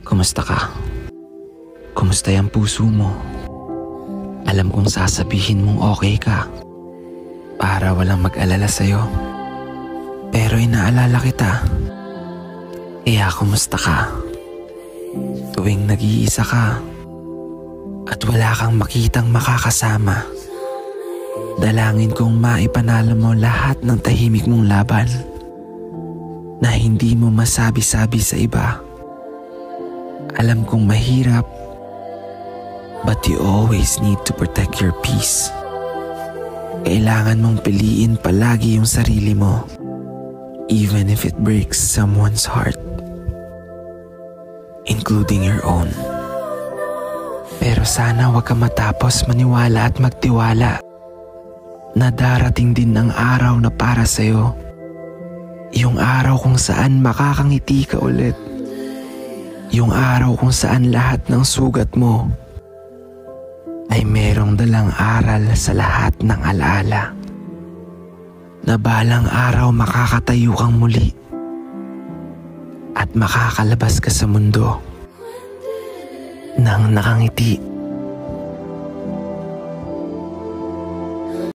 Kumusta ka? Kumusta yung puso mo? Alam kong sasabihin mong okay ka para walang mag-alala sa'yo. Pero inaalala kita. Kaya kumusta ka? Tuwing nag-iisa ka at wala kang makitang makakasama, dalangin kong maipanalo mo lahat ng tahimik mong laban na hindi mo masabi-sabi sa iba. Alam kong mahirap, but you always need to protect your peace. Kailangan mong piliin palagi yung sarili mo, even if it breaks someone's heart, including your own. Pero sana wag ka matapos maniwala at magtiwala na darating din ang araw na para sa'yo. Yung araw kung saan makakangiti ka ulit. Yung araw kung saan lahat ng sugat mo ay merong dalang aral sa lahat ng alaala. Na balang araw makakatayo kang muli at makakalabas ka sa mundo nang nakangiti.